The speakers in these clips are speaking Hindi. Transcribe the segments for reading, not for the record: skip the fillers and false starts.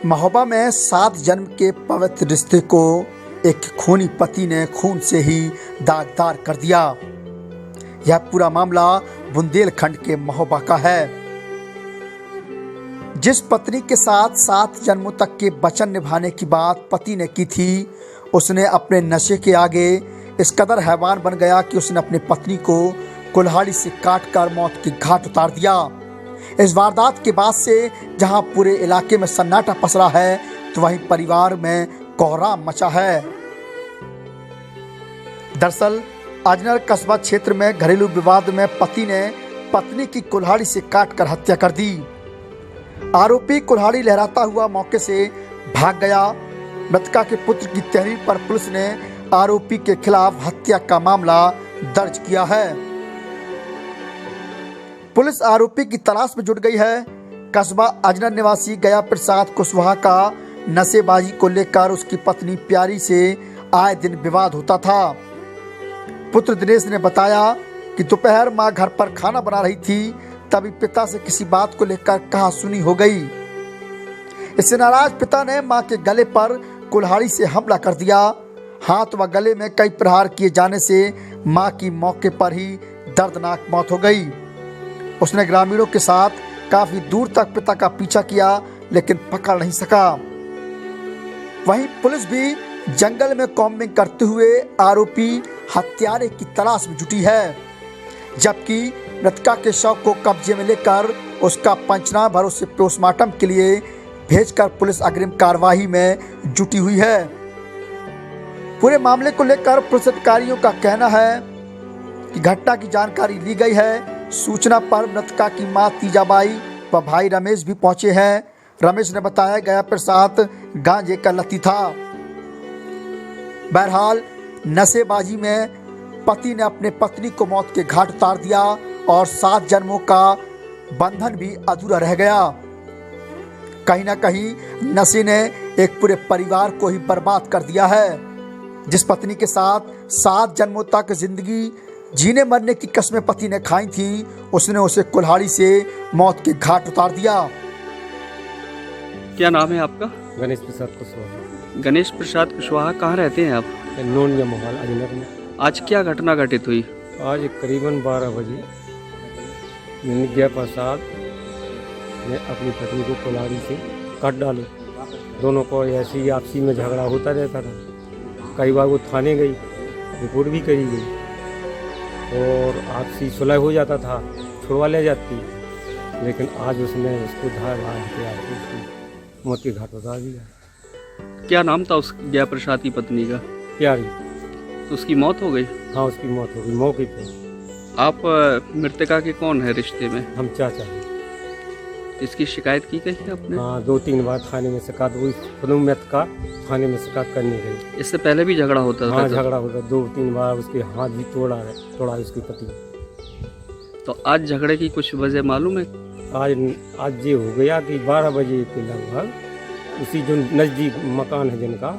महोबा में 7 जन्म के पवित्र रिश्ते को एक खूनी पति ने खून से ही दागदार कर दिया। यह पूरा मामला बुंदेलखंड के महोबा का है। जिस पत्नी के साथ 7 जन्मों तक के वचन निभाने की बात पति ने की थी, उसने अपने नशे के आगे इस कदर हैवान बन गया कि उसने अपनी पत्नी को कुल्हाड़ी से काटकर मौत की घाट उतार दिया। इस वारदात के बाद से जहां पूरे इलाके में सन्नाटा पसरा है, तो वहीं परिवार में कोहराम मचा है। दरअसल अजनर कस्बा क्षेत्र में घरेलू विवाद में पति ने पत्नी की कुल्हाड़ी से काटकर हत्या कर दी। आरोपी कुल्हाड़ी लहराता हुआ मौके से भाग गया। मृतका के पुत्र की तहरीर पर पुलिस ने आरोपी के खिलाफ हत्या का मामला दर्ज किया है। पुलिस आरोपी की तलाश में जुट गई है। कस्बा अजनर निवासी गया प्रसाद कुशवाहा का नशेबाजी को लेकर उसकी पत्नी प्यारी से आए दिन विवाद होता था। पुत्र दिनेश ने बताया कि दोपहर मां घर पर खाना बना रही थी, तभी पिता से किसी बात को लेकर कहासुनी हो गई। इससे नाराज पिता ने मां के गले पर कुल्हाड़ी से हमला कर दिया। हाथ व गले में कई प्रहार किए जाने से मां की मौके पर ही दर्दनाक मौत हो गई। उसने ग्रामीणों के साथ काफी दूर तक पिता का पीछा किया, लेकिन पकड़ नहीं सका। वहीं पुलिस भी जंगल में कॉम्बिंग करते हुए आरोपी हत्यारे की तलाश में जुटी है, जबकि मृतका के शव को कब्जे में लेकर उसका पंचनामा भरोसे पोस्टमार्टम के लिए भेजकर पुलिस अग्रिम कार्रवाई में जुटी हुई है। पूरे मामले को लेकर पुलिस अधिकारियों का कहना है कि घटना की जानकारी ली गई है। सूचना पर मृतका की मां तीजाबाई व भाई रमेश भी पहुंचे हैं। रमेश ने बताया गया प्रसाद गांजे का लती था। बहरहाल नशेबाजी में पति ने अपने पत्नी को मौत के घाट उतार दिया और 7 जन्मों का बंधन भी अधूरा रह गया। कहीं ना कहीं नशे ने एक पूरे परिवार को ही बर्बाद कर दिया है। जिस पत्नी के साथ 7 जन्मों तक जिंदगी जीने मरने की कस्में पति ने खाई थी, उसने उसे कुल्हाड़ी से मौत के घाट उतार दिया। क्या नाम है आपका? गणेश प्रसाद कुशवाहा। गणेश प्रसाद कुशवाहा। कहाँ रहते हैं आप? नोनिया मोहाल अजनर में। आज क्या घटना घटित हुई? आज करीबन 12 बजे गया प्रसाद ने अपनी पत्नी को कुल्हाड़ी से काट डाले। दोनों को ऐसे ही आपसी में झगड़ा होता रहता था। कई बार वो थाने गई, रिपोर्ट भी करी गई और आपसी सुलह हो जाता था, छुड़वा ले जाती, लेकिन आज उसने उसको धार उसकी मौत के घाट उतार दिया। क्या नाम था उस गया प्रसाद की पत्नी का? प्यारी। तो उसकी मौत हो गई? हाँ, उसकी मौत हो गई मौके पे। आप मृतका के कौन है रिश्ते में? हम चाचा हैं। इसकी शिकायत की गई है आपने? हाँ, 2-3 बार थाने में शिकायत हुई। मृतका थाने में शिकायत करने गई। इससे पहले भी झगड़ा होता था? हाँ, झगड़ा होता। 2-3 बार उसके हाथ भी तोड़ा उसकी पति। तो आज झगड़े की कुछ वजह मालूम है? आज ये हो गया कि 12 बजे के लगभग उसी जो नज़दीक मकान है जिनका,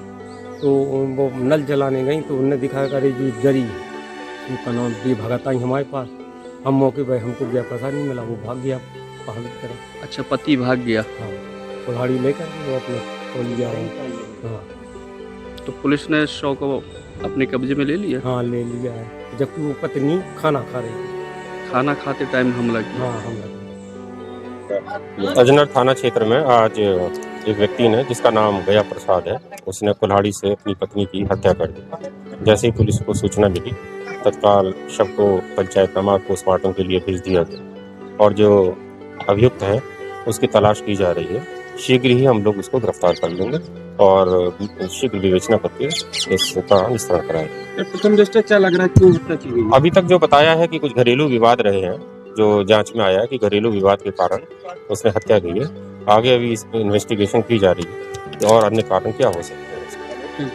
तो वो नल जलाने गई तो उन्हें दिखाया करे जी जरी उनका नाम भी भगत आई हमारे पास। हम मौके पर हमको गया पता नहीं मिला, वो भाग गया पहाड़ की तरफ। अच्छा, पति भाग गया? हाँ, कुल्हाड़ी लेकर वो अपने को लिया। हाँ, तो पुलिस ने शव को अपने कब्जे में ले लिया? हाँ, ले लिया है, जबकि वो पत्नी खाना खा रही थी। खाना खाते टाइम हमला किया? हाँ, हमला किया। अजनर थाना क्षेत्र में आज एक व्यक्ति ने, जिसका नाम गया प्रसाद है, उसने कुल्हाड़ी से अपनी पत्नी की हत्या कर दी। जैसे ही पुलिस को सूचना मिली, तत्काल शव को पंचायतनामा पोस्टमार्टम के लिए भेज दिया गया और जो अभियुक्त है उसकी तलाश की जा रही है। शीघ्र ही हम लोग उसको गिरफ्तार कर लेंगे और शीघ्र विवेचना करके इसका निस्तारण कराएंगे। प्रथम दृष्टया क्या लग रहा है, क्यों हत्या की गई? अभी तक जो बताया है कि कुछ घरेलू विवाद रहे हैं, जो जांच में आया है कि घरेलू विवाद के कारण उसने हत्या की है। आगे अभी इस इन्वेस्टिगेशन की जा रही है और अन्य कारण क्या हो सकते हैं।